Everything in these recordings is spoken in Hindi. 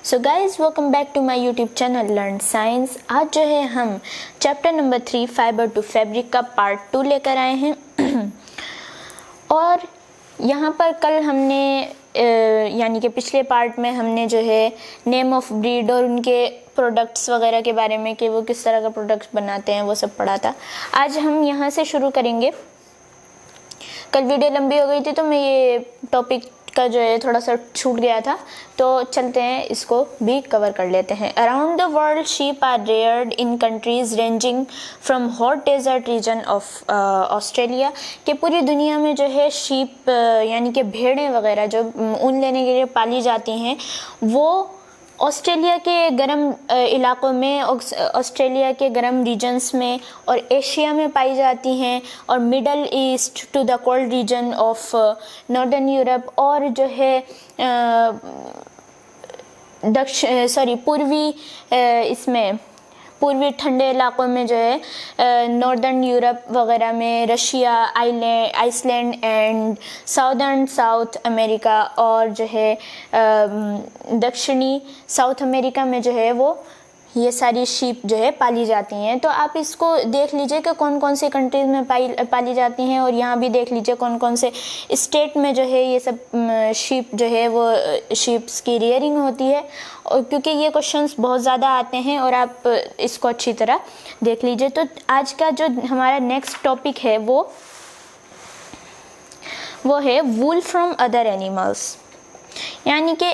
So guys welcome back to my YouTube channel learn science. आज जो है हम chapter number 3 fibre to fabric का पार्ट 2 लेकर आए हैं। और यहाँ पर कल हमने यानी कि पिछले पार्ट में हमने जो है नेम ऑफ ब्रीड और उनके प्रोडक्ट्स वगैरह के बारे में कि वो किस तरह का प्रोडक्ट्स बनाते हैं वो सब पढ़ा था। आज हम यहाँ से शुरू करेंगे। कल वीडियो लंबी हो गई थी तो मैं ये टॉपिक का जो है थोड़ा सा छूट गया था, तो चलते हैं इसको भी कवर कर लेते हैं। Around the world sheep are reared in countries ranging from hot desert region of Australia. कि पूरी दुनिया में जो है शीप यानी कि भेड़ें वगैरह जो ऊन लेने के लिए पाली जाती हैं वो ऑस्ट्रेलिया के गर्म इलाकों में, ऑस्ट्रेलिया के गर्म रीजन्स में और एशिया में पाई जाती हैं, और Middle East to the cold region of northern Europe, और जो है पूर्वी ठंडे इलाकों में जो है नॉर्दर्न यूरोप वगैरह में, Russia, Iceland and South America, और जो है दक्षिणी साउथ अमेरिका में जो है वो ये सारी शीप जो है पाली जाती हैं। तो आप इसको देख लीजिए कि कौन कौन सी कंट्रीज़ में पाली जाती हैं, और यहाँ भी देख लीजिए कौन कौन से स्टेट में जो है ये सब शीप जो है वो शीप्स की रियरिंग होती है। और क्योंकि ये क्वेश्चंस बहुत ज़्यादा आते हैं और आप इसको अच्छी तरह देख लीजिए। तो आज का जो हमारा नेक्स्ट टॉपिक है वो है वूल फ्रॉम अदर एनिमल्स। यानी कि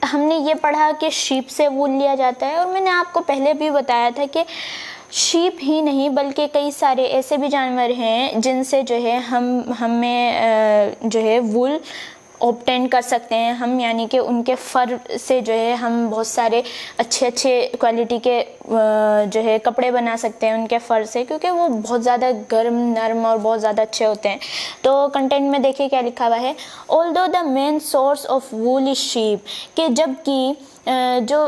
हमने ये पढ़ा कि शीप से वूल लिया जाता है, और मैंने आपको पहले भी बताया था कि शीप ही नहीं बल्कि कई सारे ऐसे भी जानवर हैं जिनसे जो है हमें जो है वूल ऑब्टेन कर सकते हैं हम। यानी कि उनके फर से जो है हम बहुत सारे अच्छे क्वालिटी के जो है कपड़े बना सकते हैं उनके फर से, क्योंकि वो बहुत ज़्यादा गर्म, नरम और बहुत ज़्यादा अच्छे होते हैं। तो कंटेंट में देखिए क्या लिखा हुआ है। Although the main source of wool is sheep. कि जबकि जो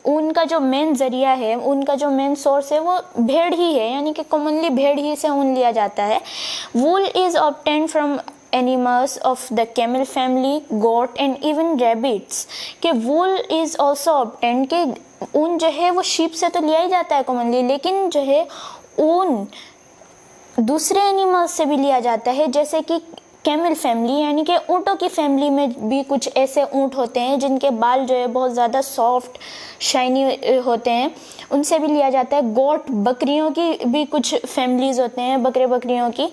ऊन का जो मेन ज़रिया है, ऊन का जो मेन सोर्स है वो भेड़ ही है, यानी कि कॉमनली भेड़ ही से ऊन लिया जाता है। वूल is obtained from animals of the camel family, goat and even rabbits। कि wool is also obtained, कि ऊन जो है वो शीप से तो लिया ही जाता है कॉमनली, लेकिन जो है ऊन दूसरे एनिमल्स से भी लिया जाता है, जैसे कि कैमल फैमिली यानी कि ऊँटों की फैमिली में भी कुछ ऐसे ऊँट होते हैं जिनके बाल जो है बहुत ज़्यादा सॉफ्ट शाइनी होते हैं, उनसे भी लिया जाता है। गोट, बकरियों की भी कुछ फैमिलीज़ होते हैं, बकरियों की,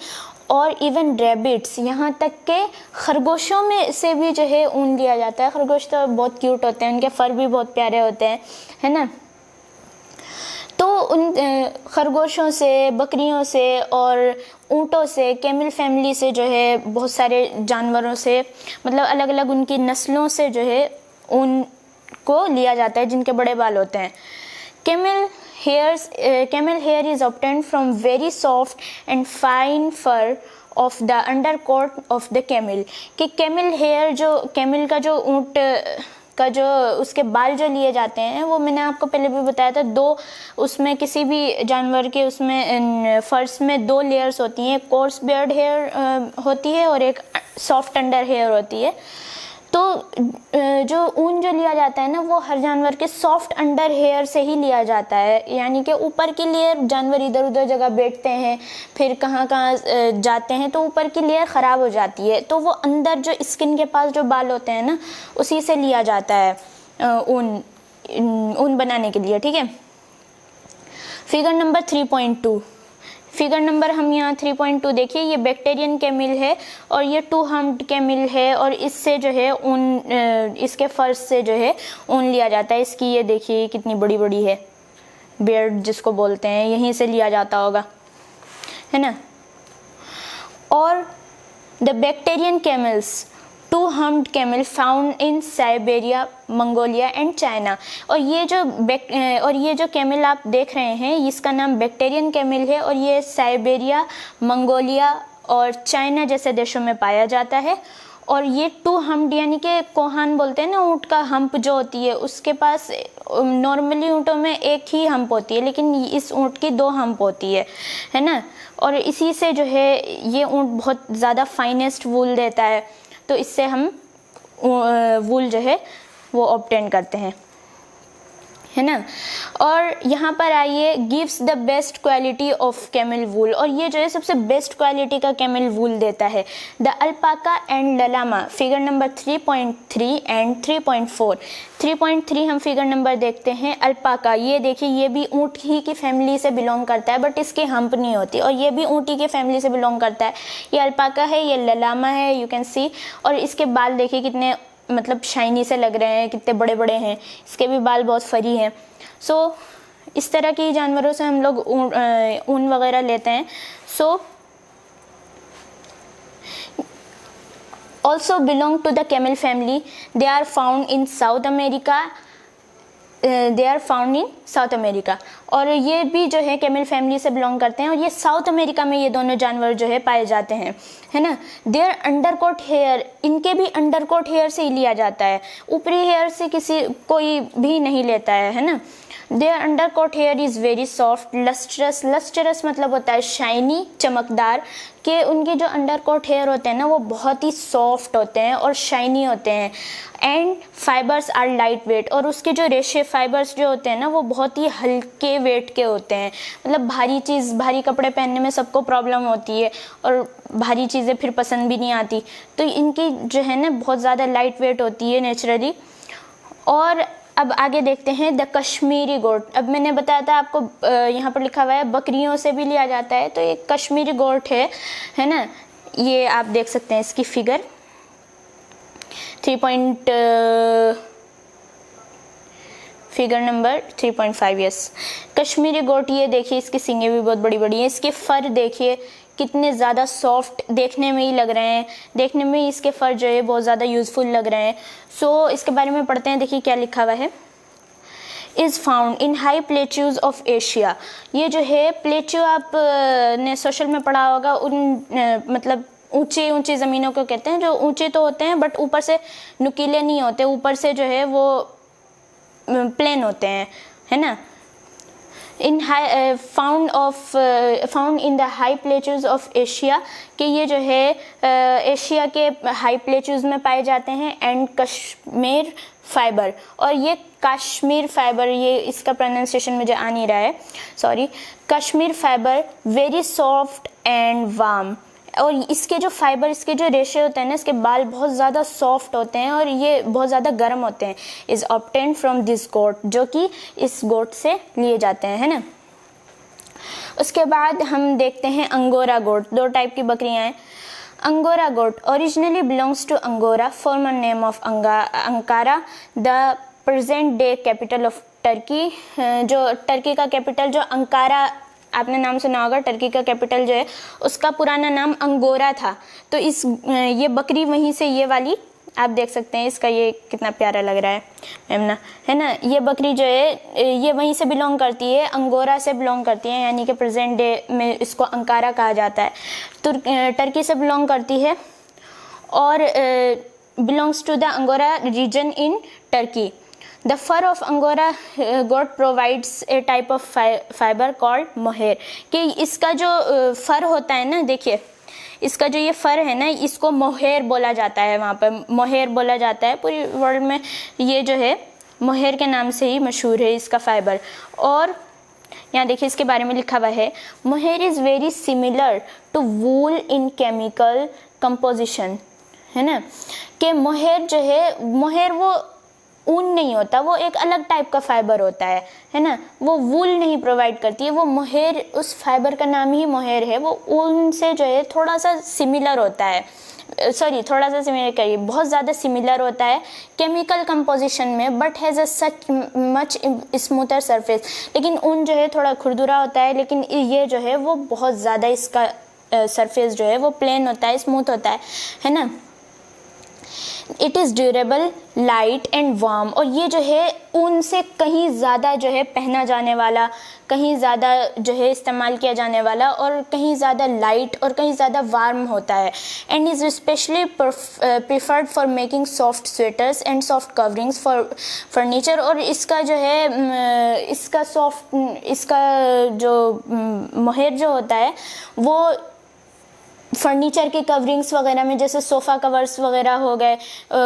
और इवन रैबिट्स, यहाँ तक के खरगोशों में से भी जो है ऊन लिया जाता है। खरगोश तो बहुत क्यूट होते हैं, उनके फर भी बहुत प्यारे होते हैं, है ना। तो उन खरगोशों से, बकरियों से और ऊँटों से, कैमल फैमिली से जो है बहुत सारे जानवरों से, मतलब अलग अलग उनकी नस्लों से जो है ऊन को लिया जाता है जिनके बड़े बाल होते हैं। Camel hair is obtained from very soft and fine fur of the undercoat of the camel। कि camel hair जो camel का जो ऊँट का जो उसके बाल जो लिए जाते हैं वो मैंने आपको पहले भी बताया था। दो उसमें किसी भी जानवर के उसमें फर्स में दो लेयर्स होती हैं, कोर्स बियर्ड हेयर होती है और एक सॉफ्ट अंडर हेयर होती है। तो जो ऊन जो लिया जाता है ना वो हर जानवर के सॉफ्ट अंडर हेयर से ही लिया जाता है। यानी कि ऊपर की लेयर जानवर इधर उधर जगह बैठते हैं, फिर कहाँ जाते हैं तो ऊपर की लेयर ख़राब हो जाती है, तो वो अंदर जो स्किन के पास जो बाल होते हैं ना उसी से लिया जाता है ऊन बनाने के लिए। ठीक है। फिगर नंबर 3.2, फिगर नंबर हम यहाँ 3.2 देखिए। ये बैक्टीरियन कैमिल है और ये 2 हम्प्ड कैमिल है, और इससे जो है ऊन, इसके फर्श से जो है ऊन लिया जाता है। इसकी ये देखिए कितनी बड़ी बड़ी है, बियर्ड जिसको बोलते हैं, यहीं से लिया जाता होगा, है ना। और the bactrian camels, 2 humped camel found in Siberia, Mongolia and China. और ये जो कैमल आप देख रहे हैं इसका नाम बैक्टीरियन कैमल है, और ये साइबेरिया, मंगोलिया और चाइना जैसे देशों में पाया जाता है। और ये 2 हम्प्ड यानी कि कोहान बोलते हैं ना, ऊँट का हम्प जो होती है उसके पास नॉर्मली ऊँटों में एक ही हम्प होती है, लेकिन इस ऊँट की 2 हम्प होती है ना। और इसी से जो है ये ऊँट बहुत ज़्यादा फाइनेस्ट वूल देता है, तो इससे हम वूल जो है वो ऑब्टेन करते हैं। है ना। और यहाँ पर आइए, gives the best quality of camel wool, और ये जो है सबसे बेस्ट क्वालिटी का कैमल वूल देता है। The alpaca and llama, figure number 3.3 and 3.4। 3.3 हम फिगर नंबर देखते हैं। अल्पाका, ये देखिए ये भी ऊँट ही की फैमिली से बिलोंग करता है, बट इसकी हम्प नहीं होती, और ये भी ऊँट ही की फैमिली से बिलोंग करता है। ये अल्पाका है, ये ललामा है, यू कैन सी। और इसके बाल देखिए कितने मतलब शाइनी से लग रहे हैं, कितने बड़े बड़े हैं, इसके भी बाल बहुत फरी हैं। सो इस तरह की जानवरों से हम लोग ऊन वगैरह लेते हैं। So also belong to the camel family, they are found in South America, और ये भी जो है कैमल फैमिली से बिलोंग करते हैं, और ये साउथ अमेरिका में ये दोनों जानवर जो है पाए जाते हैं, है ना। देयर अंडरकोट हेयर, इनके भी अंडरकोट हेयर से ही लिया जाता है, ऊपरी हेयर से कोई भी नहीं लेता है ना। Their undercoat hair is very soft lustrous, lustrous मतलब होता है शाइनी, चमकदार, कि उनके जो अंडरकोट हेयर होते हैं ना वो बहुत ही सॉफ्ट होते हैं और शाइनी होते हैं। And fibres are light weight, और उसके जो रेशे फाइबर्स जो होते हैं ना वो बहुत ही हल्के वेट के होते हैं। मतलब भारी कपड़े पहनने में सबको प्रॉब्लम होती है, और भारी चीज़ें फिर पसंद भी नहीं आती, तो इनकी जो है ना बहुत ज़्यादा लाइट वेट होती है नेचुरली। और अब आगे देखते हैं द कश्मीरी गोट। अब मैंने बताया था आपको, यहाँ पर लिखा हुआ है बकरियों से भी लिया जाता है, तो ये कश्मीरी गोट है ना। ये आप देख सकते हैं इसकी फिगर 3.5 यस, कश्मीरी गोट। ये देखिए इसकी सींगें भी बहुत बड़ी बड़ी हैं, इसके फर देखिए कितने ज़्यादा सॉफ्ट देखने में ही लग रहे हैं, देखने में ही इसके फर जो है बहुत ज़्यादा यूज़फुल लग रहे हैं। सो इसके बारे में पढ़ते हैं, देखिए क्या लिखा हुआ है। Is found in high plateaus of Asia. ये जो है प्लेट्यू आप ने सोशल में पढ़ा होगा, उन मतलब ऊंची ज़मीनों को कहते हैं, जो ऊंचे तो होते हैं बट ऊपर से नुकीले नहीं होते, ऊपर से जो है वो प्लेन होते हैं, है ना। इन high found in the high plateaus of Asia, कि ये जो है एशिया के हाई प्लेट्यूज में पाए जाते हैं। एंड कश्मीर फाइबर, और ये कश्मीर फाइबर, ये इसका प्रोनाउंसिएशन मुझे आ नहीं रहा है, sorry. Kashmir fibre very soft and warm, और इसके जो फाइबर, इसके जो रेशे होते हैं ना, इसके बाल बहुत ज़्यादा सॉफ्ट होते हैं और ये बहुत ज़्यादा गर्म होते हैं। इज़ ऑब्टेन्ड फ्रॉम दिस गोट, जो कि इस गोट से लिए जाते हैं, है ना। उसके बाद हम देखते हैं अंगोरा गोट। दो टाइप की बकरियां हैं। Angora goat originally belongs to Angora, former name of Ankara, the present day capital of Turkey. जो टर्की का कैपिटल जो अंकारा, आपने नाम सुना होगा, टर्की का कैपिटल जो है उसका पुराना नाम अंगोरा था। तो ये बकरी वहीं से, ये वाली आप देख सकते हैं, इसका ये कितना प्यारा लग रहा है मेमना, है ना। ये बकरी जो है ये वहीं से बिलोंग करती है, अंगोरा से बिलोंग करती है, यानी कि प्रेजेंट डे में इसको अंकारा कहा जाता है। टर्की से बिलोंग करती है और belongs to the Angora region in Turkey. The fur of Angora goat provides a type of fiber called mohair, कि इसका जो फर होता है ना, देखिए इसका जो ये फर है ना, इसको मोहेर बोला जाता है, वहाँ पर मोहेर बोला जाता है। पूरी वर्ल्ड में ये जो है मोहेर के नाम से ही मशहूर है इसका फाइबर। और यहाँ देखिए इसके बारे में लिखा हुआ है, mohair is very similar to wool in chemical composition, है ना। कि मोहेर जो है, मोहेर वो ऊन नहीं होता, वो एक अलग टाइप का फाइबर होता है ना। वो वूल नहीं प्रोवाइड करती है, वो मोहेर, उस फाइबर का नाम ही मोहेर है। वो ऊन से जो है थोड़ा सा सिमिलर होता है, सॉरी थोड़ा सा सिमिलर करिए, बहुत ज़्यादा सिमिलर होता है केमिकल कंपोजिशन में, but has a such much smoother surface. लेकिन ऊन जो है थोड़ा खुरदुरा होता है, लेकिन ये जो है वो बहुत ज़्यादा, इसका सरफेस जो है वो प्लेन होता है, स्मूथ होता है ना। It is durable, light and warm, और ये जो है ऊन से कहीं ज़्यादा जो है पहना जाने वाला, कहीं ज़्यादा जो है इस्तेमाल किया जाने वाला, और कहीं ज़्यादा लाइट और कहीं ज़्यादा वार्म होता है। And is specially preferred for making soft sweaters and soft coverings for furniture. और इसका जो है इसका जो मोहेर जो होता है वो फर्नीचर के कवरिंग्स वगैरह में, जैसे सोफ़ा कवर्स वगैरह हो गए,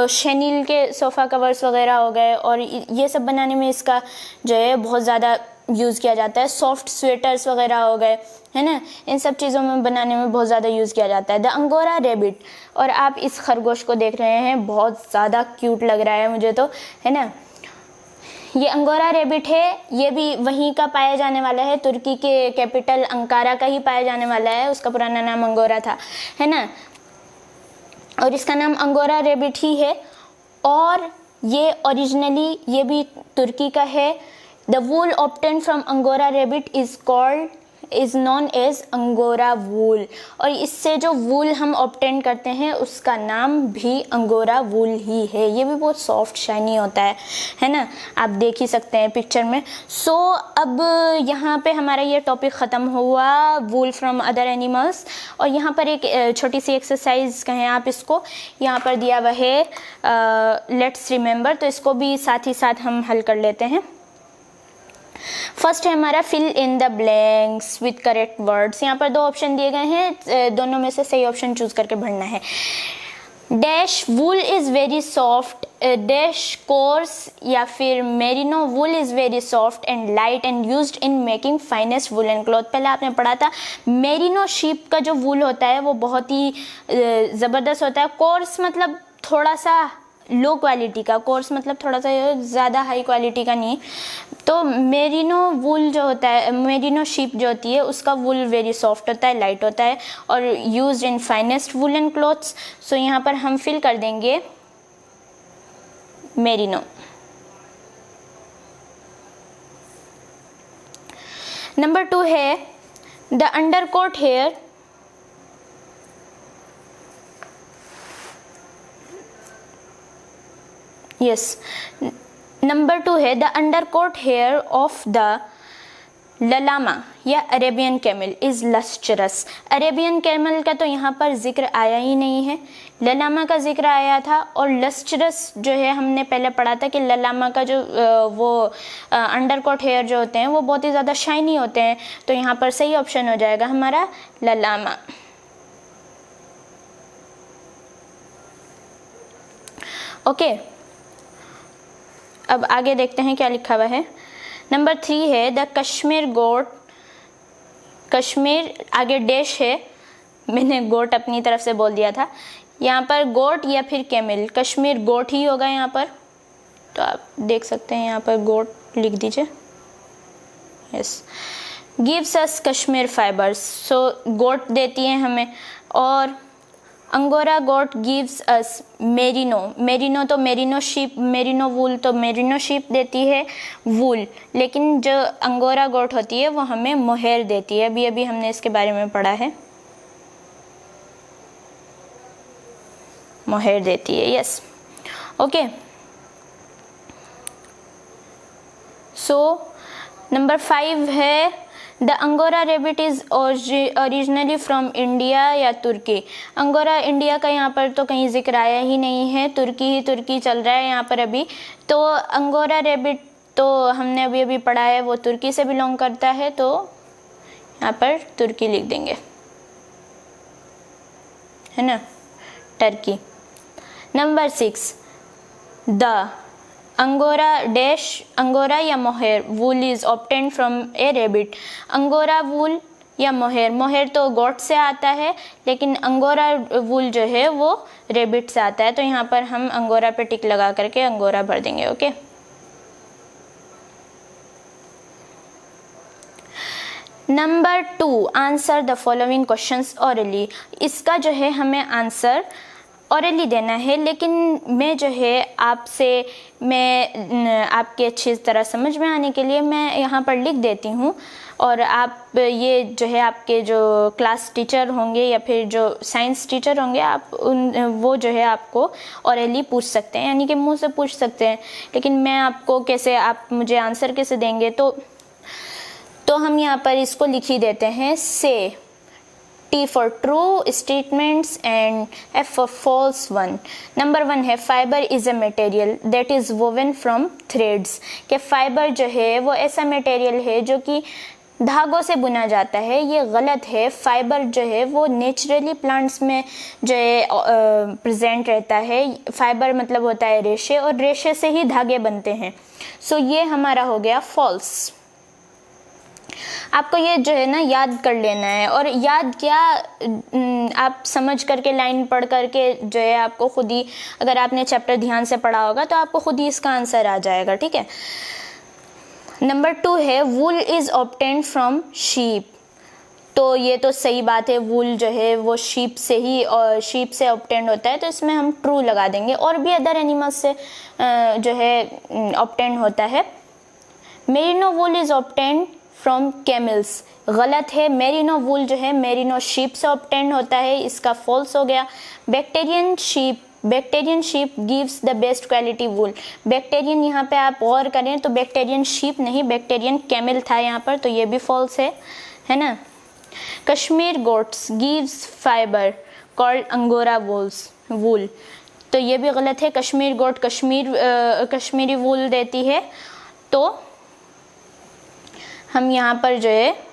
शेनील के सोफ़ा कवर्स वगैरह हो गए, और ये सब बनाने में इसका जो है बहुत ज़्यादा यूज़ किया जाता है। सॉफ्ट स्वेटर्स वगैरह हो गए, है ना, इन सब चीज़ों में बनाने में बहुत ज़्यादा यूज़ किया जाता है। द अंगोरा रेबिट, और आप इस खरगोश को देख रहे हैं, बहुत ज़्यादा क्यूट लग रहा है मुझे तो, है ना। ये अंगोरा रेबिट है, ये भी वहीं का पाया जाने वाला है, तुर्की के कैपिटल अंकारा का ही पाया जाने वाला है। उसका पुराना नाम अंगोरा था, है ना, और इसका नाम अंगोरा रेबिट ही है। और ये ओरिजिनली ये भी तुर्की का है। The wool obtained from angora rabbit is known as angora wool, और इससे जो वूल हम ऑब्टेन करते हैं उसका नाम भी अंगोरा वूल ही है। ये भी बहुत सॉफ्ट शाइनी होता है ना, आप देख ही सकते हैं पिक्चर में। सो अब यहाँ पे हमारा ये टॉपिक ख़त्म हुआ, वूल फ्रॉम अदर एनिमल्स। और यहाँ पर एक छोटी सी एक्सरसाइज कहें आप इसको, यहाँ पर दिया हुआ है लेट्स रिमेंबर, तो इसको भी साथ ही साथ हम हल कर लेते हैं। फर्स्ट है हमारा fill in the blanks with correct words. यहाँ पर दो ऑप्शन दिए गए हैं, दोनों में से सही ऑप्शन चूज करके भरना है। Dash wool is very soft, dash course, या फिर merino wool is very soft and light and used in making finest woollen cloth. पहले आपने पढ़ा था मेरिनो शीप का जो वूल होता है वो बहुत ही ज़बरदस्त होता है। कोर्स मतलब थोड़ा सा लो क्वालिटी का, कोर्स मतलब थोड़ा सा ज़्यादा हाई क्वालिटी का नहीं। तो मेरिनो वूल जो होता है, मेरिनो शीप जो होती है उसका वूल वेरी सॉफ्ट होता है, लाइट होता है, और used in finest woollen clothes. So यहाँ पर हम फिल कर देंगे मेरिनो। नंबर 2 है the undercoat hair, yes, number 2 है the undercoat hair of the llama या Arabian camel is lustrous. Arabian camel का तो यहाँ पर जिक्र आया ही नहीं है, ललामा का जिक्र आया था। और लस्ट्रस जो है हमने पहले पढ़ा था कि ललामा का जो वो अंडरकोट हेयर जो होते हैं वो बहुत ही ज़्यादा शाइनी होते हैं। तो यहाँ पर सही ऑप्शन हो जाएगा हमारा ललामा। ओके, अब आगे देखते हैं क्या लिखा हुआ है। नंबर 3 है द कश्मीर गोट, कश्मीर आगे डैश है, मैंने गोट अपनी तरफ से बोल दिया था। यहाँ पर गोट या फिर कैमल, कश्मीर गोट ही होगा यहाँ पर, तो आप देख सकते हैं यहाँ पर गोट लिख दीजिए, yes. Gives us cashmere fibres, so goat देती है हमें। और angora goat gives us merino, merino तो मेरिनो शीप, मेरिनो वूल तो मेरिनो शीप देती है वूल, लेकिन जो अंगोरा गोट होती है वो हमें मोहेर देती है। अभी अभी हमने इसके बारे में पढ़ा है, मोहेर देती है, यस। ओके, सो नंबर 5 है the angora rebate is originally from India या तुर्की। अंगोरा इंडिया का यहाँ पर तो कहीं जिक्र आया ही नहीं है, तुर्की ही तुर्की चल रहा है यहाँ पर अभी। तो अंगोरा रेबिट तो हमने अभी अभी पढ़ा है वो तुर्की से बिलोंग करता है, तो यहाँ पर तुर्की लिख देंगे, है ना, Turkey. Number 6 the angora dash, angora या mohair wool is obtained from a rabbit. Angora wool या मोहेर, मोहेर तो गोट से आता है, लेकिन अंगोरा वूल जो है वो रेबिट से आता है। तो यहाँ पर हम अंगोरा पे टिक लगा करके अंगोरा भर देंगे। Okay, number 2 answer the following questions hourly. इसका जो है हमें आंसर ऑरली देना है, लेकिन मैं जो है आपसे, मैं आपके अच्छी तरह समझ में आने के लिए मैं यहाँ पर लिख देती हूँ, और आप ये जो है आपके जो क्लास टीचर होंगे या फिर जो साइंस टीचर होंगे, आप वो जो है आपको ऑरली पूछ सकते हैं, यानी कि मुंह से पूछ सकते हैं। लेकिन मैं आपको कैसे, आप मुझे आंसर कैसे देंगे, तो हम यहाँ पर इसको लिख ही देते हैं, से T for true statements and F for false one। Number 1 है fibre is a material that is woven from threads, कि फाइबर जो है वो ऐसा मटेरियल है जो कि धागों से बुना जाता है, ये गलत है। फाइबर जो है वो नेचुरली प्लांट्स में जो है प्रेजेंट रहता है। फाइबर मतलब होता है रेशे, और रेशे से ही धागे बनते हैं। सो ये हमारा हो गया फॉल्स। आपको ये जो है ना याद कर लेना है, और याद क्या, आप समझ करके लाइन पढ़ करके जो है आपको खुद ही, अगर आपने चैप्टर ध्यान से पढ़ा होगा तो आपको खुद ही इसका आंसर आ जाएगा, ठीक है। नंबर 2 है वूल इज ऑब्टेन्ड फ्रॉम शीप। तो ये तो सही बात है, वूल जो है वो शीप से ही और शीप से ऑब्टेन्ड होता है, तो इसमें हम ट्रू लगा देंगे। और भी अदर एनिमल्स से जो है ऑब्टेन्ड होता है। Merino wool is obtained from camels, गलत है। मेरिनो वूल जो है मेरिनो शीप से ऑब्टेन्ड होता है, इसका फॉल्स हो गया। Bactrian sheep gives the best quality wool. Bactrian यहाँ पे आप गौर करें तो बैक्टीरियन शीप नहीं, बैक्टीरियन कैमल था यहाँ पर, तो ये भी फॉल्स है ना। Cashmere goats gives fibre called angora wool, तो ये भी गलत है। कश्मीर गोट कश्मीरी वूल देती है, तो हम यहाँ पर जो है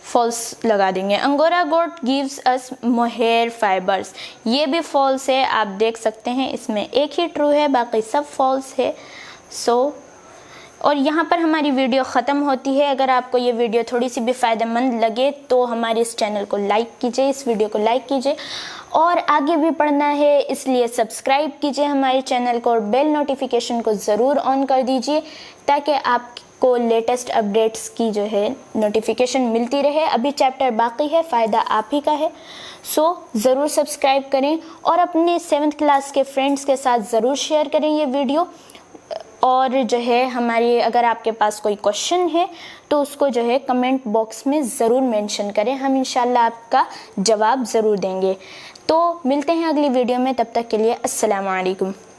फॉल्स लगा देंगे। अंगोरा गोट गिव्स अस मोहेयर फाइबर्स, ये भी फॉल्स है। आप देख सकते हैं इसमें एक ही ट्रू है, बाकी सब फॉल्स है। और यहाँ पर हमारी वीडियो ख़त्म होती है। अगर आपको ये वीडियो थोड़ी सी भी फ़ायदेमंद लगे तो हमारे इस चैनल को लाइक कीजिए, इस वीडियो को लाइक कीजिए, और आगे भी पढ़ना है इसलिए सब्सक्राइब कीजिए हमारे चैनल को, और बेल नोटिफिकेशन को ज़रूर ऑन कर दीजिए ताकि आपको लेटेस्ट अपडेट्स की जो है नोटिफिकेशन मिलती रहे। अभी चैप्टर बाकी है, फ़ायदा आप ही का है। ज़रूर सब्सक्राइब करें और अपने 7th क्लास के फ्रेंड्स के साथ ज़रूर शेयर करें ये वीडियो। और जो है हमारी, अगर आपके पास कोई क्वेश्चन है तो उसको जो है कमेंट बॉक्स में ज़रूर मेंशन करें, हम इंशाल्लाह आपका जवाब ज़रूर देंगे। तो मिलते हैं अगली वीडियो में, तब तक के लिए अस्सलाम वालेकुम।